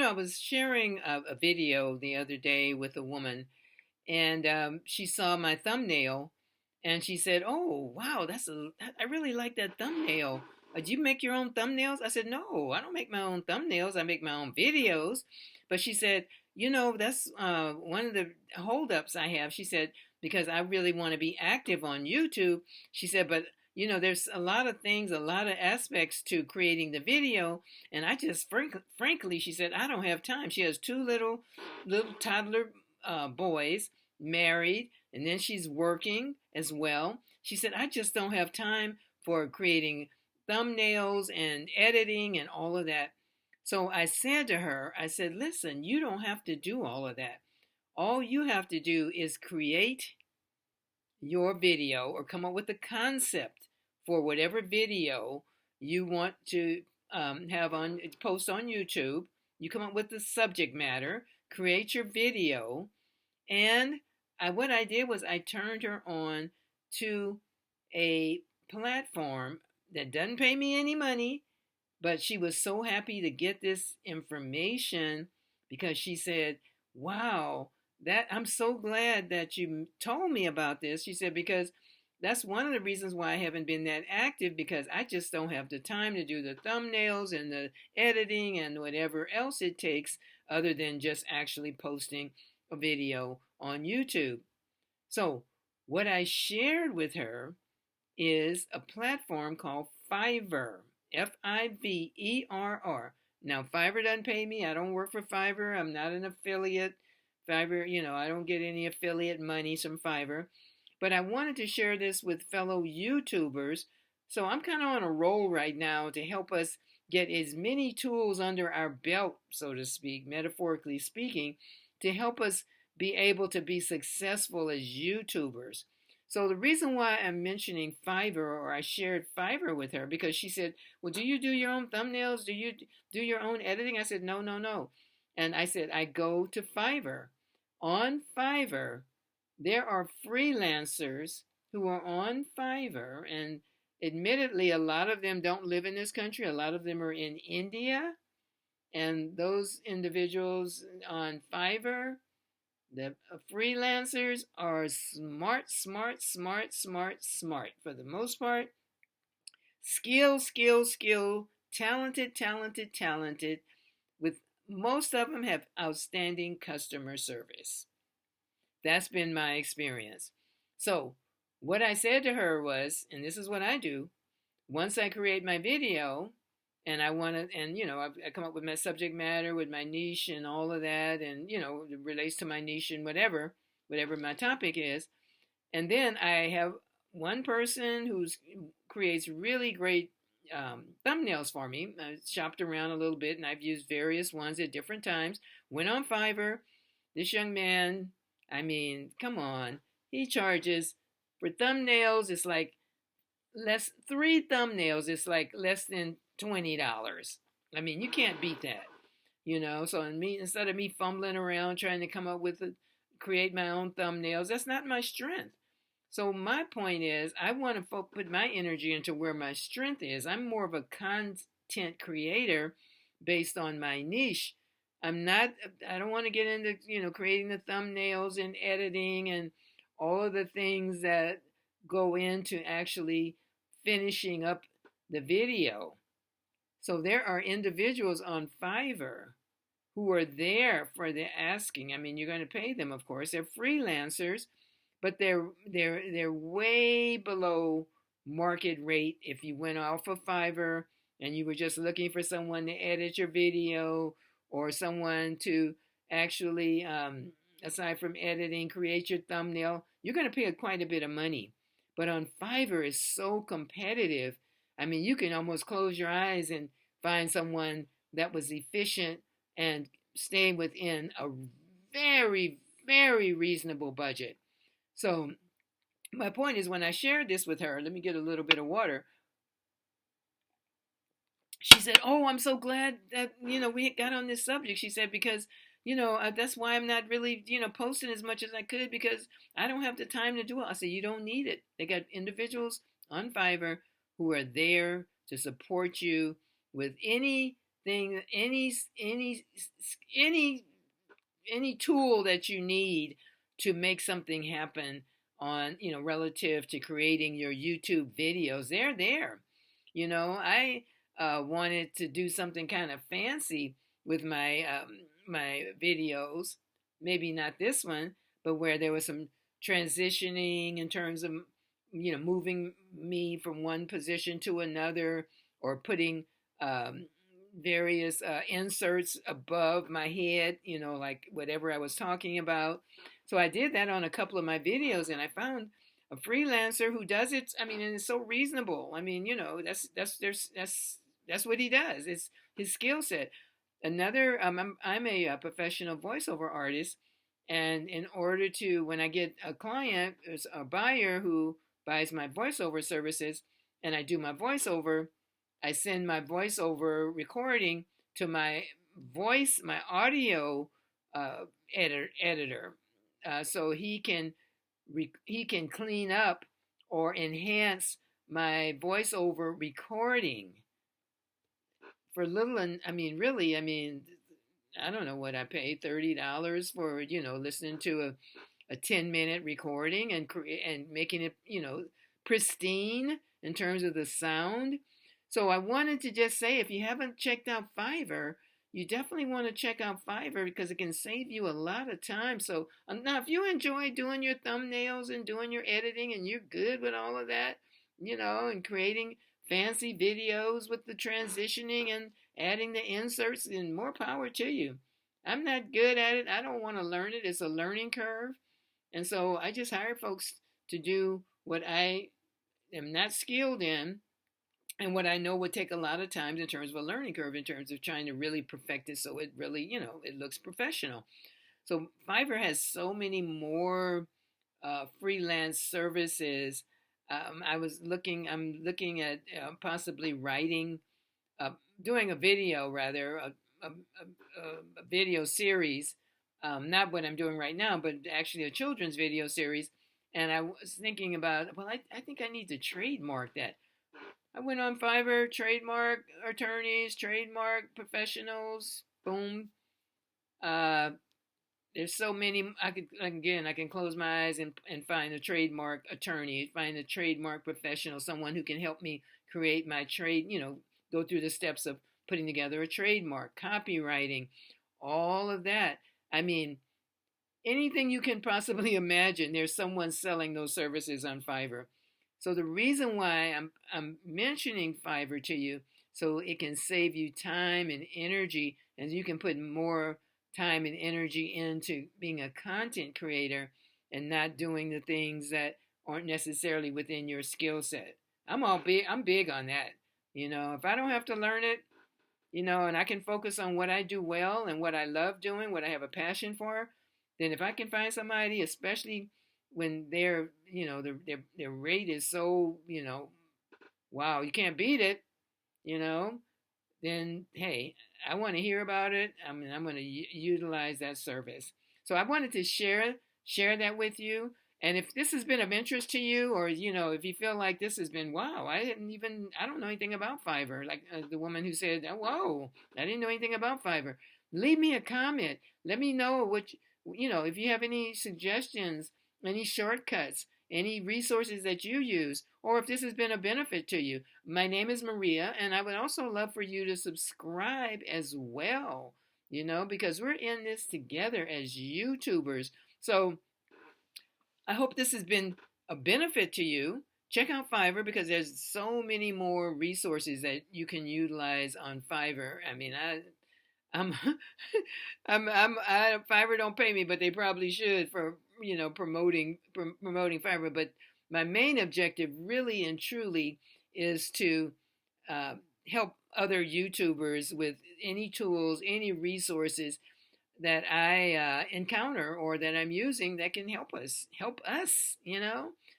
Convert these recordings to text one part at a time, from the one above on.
I was sharing a video the other day with a woman, and she saw my thumbnail, and she said, "Oh, wow, I really like that thumbnail. Do you make your own thumbnails?" I said, "No, I don't make my own thumbnails. I make my own videos." But she said, that's one of the holdups I have. She said, because I really want to be active on YouTube. She said, but there's a lot of things, a lot of aspects to creating the video, and I just, frankly, she said, I don't have time. She has two little toddler boys, married, and then she's working as well. She said, I just don't have time for creating thumbnails and editing and all of that. So I said to her, I said, listen, you don't have to do all of that. All you have to do is create your video or come up with a concept for whatever video you want to have on post on YouTube. You come up with the subject matter, create your video, and what I did was I turned her on to a platform that doesn't pay me any money, but she was so happy to get this information because she said, "Wow, that I'm so glad that you told me about this." She said, because that's one of the reasons why I haven't been that active, because I just don't have the time to do the thumbnails and the editing and whatever else it takes other than just actually posting a video on YouTube. So, what I shared with her is a platform called Fiverr. Fiverr. Now, Fiverr doesn't pay me. I don't work for Fiverr. I'm not an affiliate. Fiverr, I don't get any affiliate money from Fiverr. But I wanted to share this with fellow YouTubers. So I'm kind of on a roll right now to help us get as many tools under our belt, so to speak, metaphorically speaking, to help us be able to be successful as YouTubers. So the reason why I'm mentioning Fiverr, or I shared Fiverr with her, because she said, well, do you do your own thumbnails? Do you do your own editing? I said, no, no, no. And I said, I go to Fiverr. On Fiverr, there are freelancers who are on Fiverr, and admittedly, a lot of them don't live in this country. A lot of them are in India, and those individuals on Fiverr, the freelancers, are smart, smart, smart, smart, smart. For the most part, skill, skill, skill, talented, talented, talented, with most of them have outstanding customer service. That's been my experience. So what I said to her was, and this is what I do, once I create my video, and I want to, and I come up with my subject matter, with my niche and all of that, and it relates to my niche and whatever my topic is, and then I have one person who creates really great thumbnails for me. I shopped around a little bit, and I've used various ones at different times. Went on Fiverr. This young man, I mean, come on, he charges for thumbnails. It's like three thumbnails. It's like less than $20. I mean, you can't beat that, So instead of me fumbling around trying to come up with create my own thumbnails, that's not my strength. So my point is, I want to put my energy into where my strength is. I'm more of a content creator based on my niche. I don't want to get into, creating the thumbnails and editing and all of the things that go into actually finishing up the video. So there are individuals on Fiverr who are there for the asking. I mean, you're going to pay them, of course. They're freelancers, but they're way below market rate. If you went off of Fiverr and you were just looking for someone to edit your video, or someone to actually, aside from editing, create your thumbnail, you're going to pay quite a bit of money. But on Fiverr, it's so competitive. I mean, you can almost close your eyes and find someone that was efficient and stay within a very, very reasonable budget. So my point is, when I shared this with her, let me get a little bit of water. She said, "Oh, I'm so glad that, we got on this subject." She said, because, that's why I'm not really, posting as much as I could, because I don't have the time to do it. I said, you don't need it. They got individuals on Fiverr who are there to support you with any thing, any any tool that you need to make something happen on, relative to creating your YouTube videos, they're there. I wanted to do something kind of fancy with my videos, maybe not this one, but where there was some transitioning in terms of moving me from one position to another, or putting um, various inserts above my head, like whatever I was talking about. So I did that on a couple of my videos, and I found a freelancer who does it. I mean, and it's so reasonable. I mean, that's what he does. It's his skill set. Another, I'm a professional voiceover artist, and in order to, when I get a client, a buyer who buys my voiceover services, and I do my voiceover, I send my voiceover recording to my audio editor, so he can clean up or enhance my voiceover recording for little. And I mean, really, I mean, I don't know what I paid, $30 for listening to a 10-minute recording, and making it pristine in terms of the sound. So I wanted to just say, if you haven't checked out Fiverr, you definitely want to check out Fiverr, because it can save you a lot of time. So now, if you enjoy doing your thumbnails and doing your editing, and you're good with all of that, and creating fancy videos with the transitioning and adding the inserts, then more power to you. I'm not good at it. I don't want to learn it. It's a learning curve. And so I just hire folks to do what I am not skilled in, and what I know would take a lot of time in terms of a learning curve, in terms of trying to really perfect it so it really, it looks professional. So Fiverr has so many more freelance services. I'm looking at possibly writing, doing a video, rather, a video series, not what I'm doing right now, but actually a children's video series. And I was thinking about, well, I think I need to trademark that. I went on Fiverr, trademark attorneys, trademark professionals, boom. Uh, there's so many. I can close my eyes and find a trademark attorney, find a trademark professional, someone who can help me create my trade, go through the steps of putting together a trademark, copywriting, all of that. I mean, anything you can possibly imagine, there's someone selling those services on Fiverr. So the reason why I'm mentioning Fiverr to you, so it can save you time and energy, and you can put more time and energy into being a content creator, and not doing the things that aren't necessarily within your skill set. I'm big on that. If I don't have to learn it, and I can focus on what I do well and what I love doing, what I have a passion for, then if I can find somebody, especially when their rate is so, wow, you can't beat it, you know, then hey, I want to hear about it. I mean, I'm going to utilize that service. So I wanted to share that with you. And if this has been of interest to you, or if you feel like this has been, wow, I don't know anything about Fiverr, like the woman who said, oh, whoa, I didn't know anything about Fiverr. Leave me a comment. Let me know if you have any suggestions, any shortcuts, any resources that you use, or if this has been a benefit to you. My name is Maria, and I would also love for you to subscribe as well, because we're in this together as YouTubers. So I hope this has been a benefit to you. Check out Fiverr, because there's so many more resources that you can utilize on Fiverr. I mean, I'm, Fiverr don't pay me, but they probably should for promoting Fiverr. But my main objective, really and truly, is to uh, help other YouTubers with any tools, any resources that I encounter or that I'm using that can help us,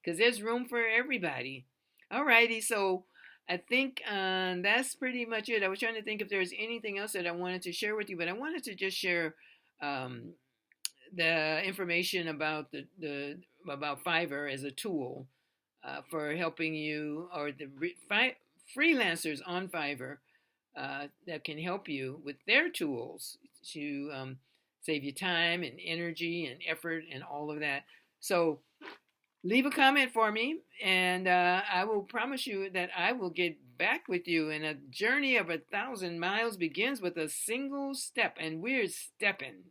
because there's room for everybody. Alrighty, so I think that's pretty much it. I was trying to think if there's anything else that I wanted to share with you, but I wanted to just share um, the information about about Fiverr as a tool for helping you, or the freelancers on Fiverr, that can help you with their tools to save you time and energy and effort and all of that. So leave a comment for me, and I will promise you that I will get back with you. And a journey of 1,000 miles begins with a single step, and we're stepping.